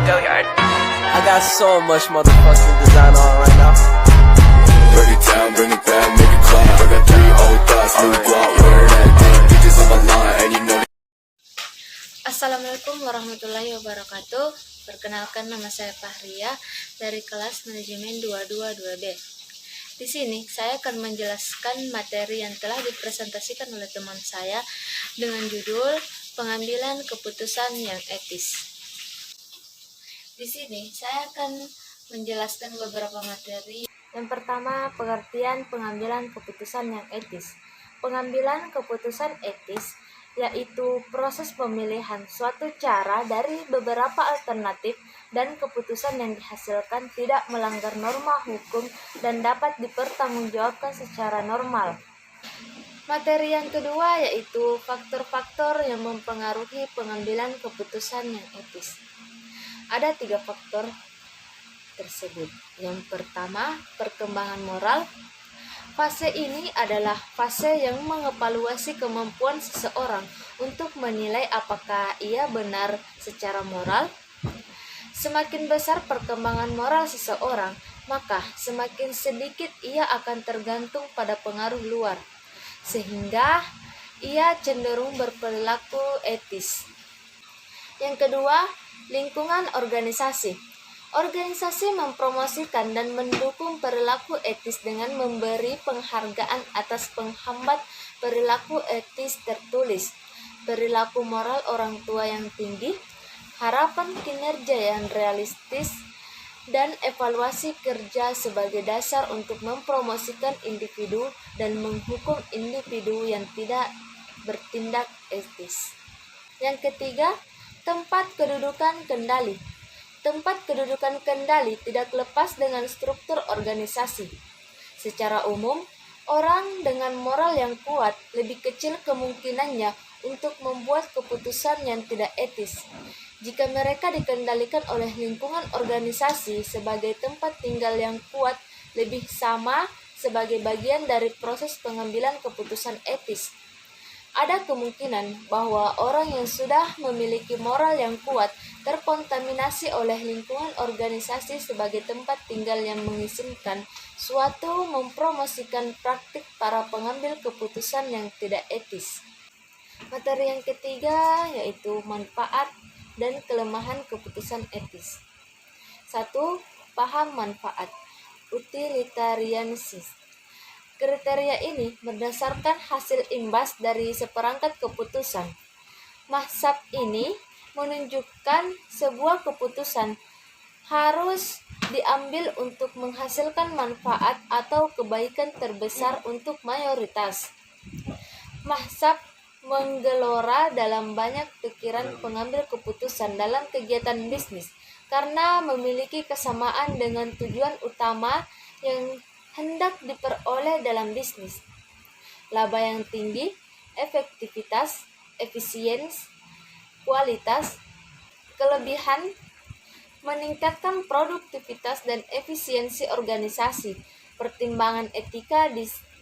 Go yard. I got so much motherfucking design on right now. Break it down, bring it back, make it clap. I got 3 old thoughts, new guap, wear that thing. Bitches on my line, and you know. Assalamualaikum warahmatullahi wabarakatuh. Perkenalkan, nama saya Fahria dari kelas manajemen 222B. Di sini saya akan menjelaskan materi yang telah dipresentasikan oleh teman saya dengan judul pengambilan keputusan yang etis. Di sini saya akan menjelaskan beberapa materi. Yang pertama, pengertian pengambilan keputusan yang etis. Pengambilan keputusan etis yaitu proses pemilihan suatu cara dari beberapa alternatif dan keputusan yang dihasilkan tidak melanggar norma hukum dan dapat dipertanggungjawabkan secara normal. Materi yang kedua yaitu faktor-faktor yang mempengaruhi pengambilan keputusan yang etis. Ada 3 faktor tersebut. Yang pertama, perkembangan moral. Fase ini adalah fase yang mengevaluasi kemampuan seseorang untuk menilai apakah ia benar secara moral. Semakin besar perkembangan moral seseorang, maka semakin sedikit ia akan tergantung pada pengaruh luar, sehingga ia cenderung berperilaku etis. Yang kedua, lingkungan organisasi. Organisasi mempromosikan dan mendukung perilaku etis dengan memberi penghargaan atas penghambat perilaku etis tertulis, perilaku moral orang tua yang tinggi, harapan kinerja yang realistis, dan evaluasi kerja sebagai dasar untuk mempromosikan individu dan menghukum individu yang tidak bertindak etis. Yang ketiga, tempat kedudukan kendali. Tempat kedudukan kendali tidak lepas dengan struktur organisasi. Secara umum, orang dengan moral yang kuat lebih kecil kemungkinannya untuk membuat keputusan yang tidak etis. Jika mereka dikendalikan oleh lingkungan organisasi sebagai tempat tinggal yang kuat, lebih sama sebagai bagian dari proses pengambilan keputusan etis. Ada kemungkinan bahwa orang yang sudah memiliki moral yang kuat terkontaminasi oleh lingkungan organisasi sebagai tempat tinggal yang mengizinkan suatu mempromosikan praktik para pengambil keputusan yang tidak etis. Materi yang ketiga yaitu manfaat dan kelemahan keputusan etis. 1. Paham manfaat. Utilitarianisme. Kriteria ini berdasarkan hasil imbas dari seperangkat keputusan. Mazhab ini menunjukkan sebuah keputusan harus diambil untuk menghasilkan manfaat atau kebaikan terbesar untuk mayoritas. Mazhab menggelora dalam banyak pikiran pengambil keputusan dalam kegiatan bisnis karena memiliki kesamaan dengan tujuan utama yang hendak diperoleh dalam bisnis. Laba yang tinggi, efektivitas, efisiensi, kualitas, kelebihan, meningkatkan produktivitas dan efisiensi organisasi. Pertimbangan etika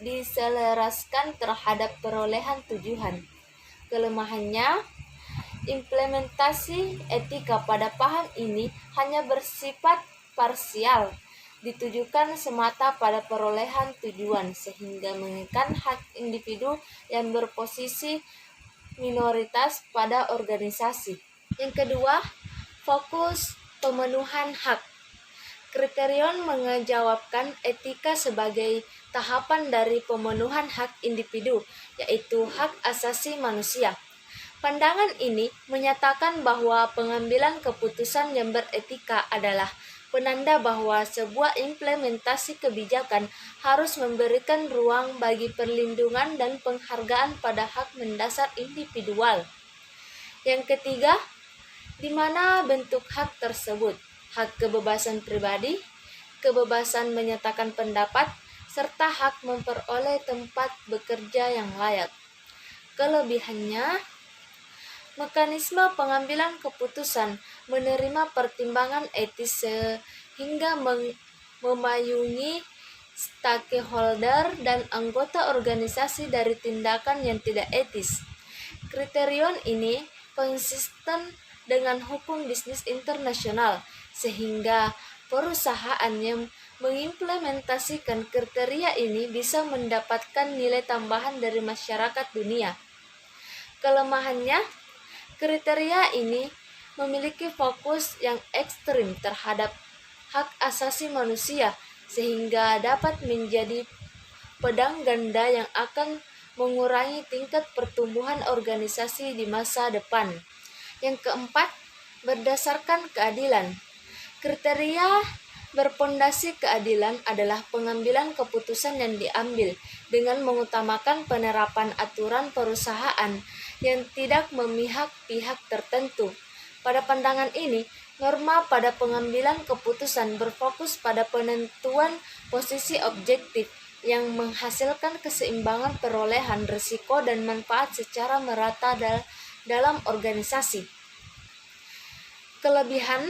diselaraskan terhadap perolehan tujuan. Kelemahannya, implementasi etika pada paham ini hanya bersifat parsial, ditujukan semata pada perolehan tujuan sehingga mengikat hak individu yang berposisi minoritas pada organisasi. Yang kedua, fokus pemenuhan hak. Kriterion mengejawabkan etika sebagai tahapan dari pemenuhan hak individu, yaitu hak asasi manusia. Pandangan ini menyatakan bahwa pengambilan keputusan yang beretika adalah penanda bahwa sebuah implementasi kebijakan harus memberikan ruang bagi perlindungan dan penghargaan pada hak mendasar individual. Yang ketiga, di mana bentuk hak tersebut? Hak kebebasan pribadi, kebebasan menyatakan pendapat, serta hak memperoleh tempat bekerja yang layak. Kelebihannya, mekanisme pengambilan keputusan menerima pertimbangan etis sehingga memayungi stakeholder dan anggota organisasi dari tindakan yang tidak etis. Kriterion ini konsisten dengan hukum bisnis internasional, sehingga perusahaan yang mengimplementasikan kriteria ini bisa mendapatkan nilai tambahan dari masyarakat dunia. Kelemahannya, kriteria ini memiliki fokus yang ekstrim terhadap hak asasi manusia, sehingga dapat menjadi pedang ganda yang akan mengurangi tingkat pertumbuhan organisasi di masa depan. Yang keempat, berdasarkan keadilan. Kriteria berpondasi keadilan adalah pengambilan keputusan yang diambil dengan mengutamakan penerapan aturan perusahaan yang tidak memihak pihak tertentu. Pada pandangan ini, norma pada pengambilan keputusan berfokus pada penentuan posisi objektif yang menghasilkan keseimbangan perolehan risiko dan manfaat secara merata dalam organisasi. Kelebihan,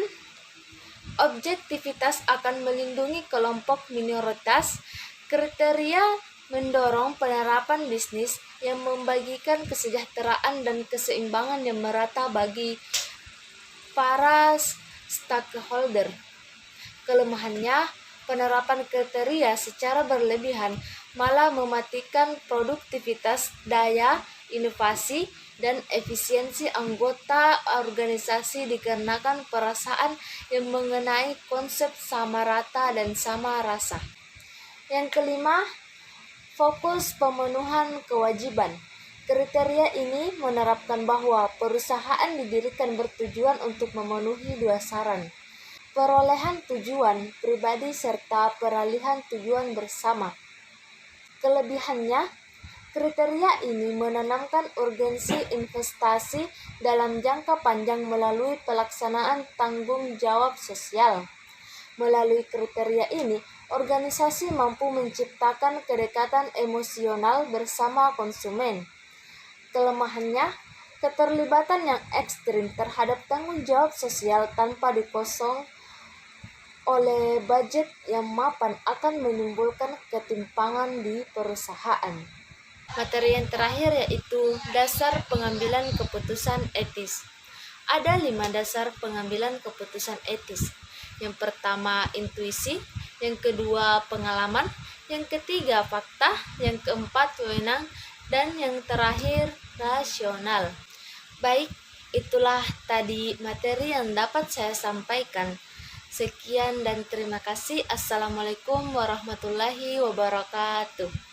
objektivitas akan melindungi kelompok minoritas. Kriteria mendorong penerapan bisnis yang membagikan kesejahteraan dan keseimbangan yang merata bagi para stakeholder. Kelemahannya, penerapan kriteria secara berlebihan malah mematikan produktivitas, daya, inovasi, dan efisiensi anggota organisasi dikarenakan perasaan yang mengenai konsep sama rata dan sama rasa. Yang kelima, fokus pemenuhan kewajiban. Kriteria ini menerapkan bahwa perusahaan didirikan bertujuan untuk memenuhi dua saran: perolehan tujuan pribadi serta peralihan tujuan bersama. Kelebihannya, kriteria ini menanamkan urgensi investasi dalam jangka panjang melalui pelaksanaan tanggung jawab sosial. Melalui kriteria ini, organisasi mampu menciptakan kedekatan emosional bersama konsumen. Kelemahannya, keterlibatan yang ekstrim terhadap tanggung jawab sosial tanpa dikosong oleh budget yang mapan akan menimbulkan ketimpangan di perusahaan. Materi yang terakhir yaitu dasar pengambilan keputusan etis. Ada 5 dasar pengambilan keputusan etis. Yang pertama, intuisi. Yang kedua, pengalaman. Yang ketiga, fakta. Yang keempat, wewenang. Dan yang terakhir, rasional. Baik, itulah tadi materi yang dapat saya sampaikan. Sekian dan terima kasih. Assalamualaikum warahmatullahi wabarakatuh.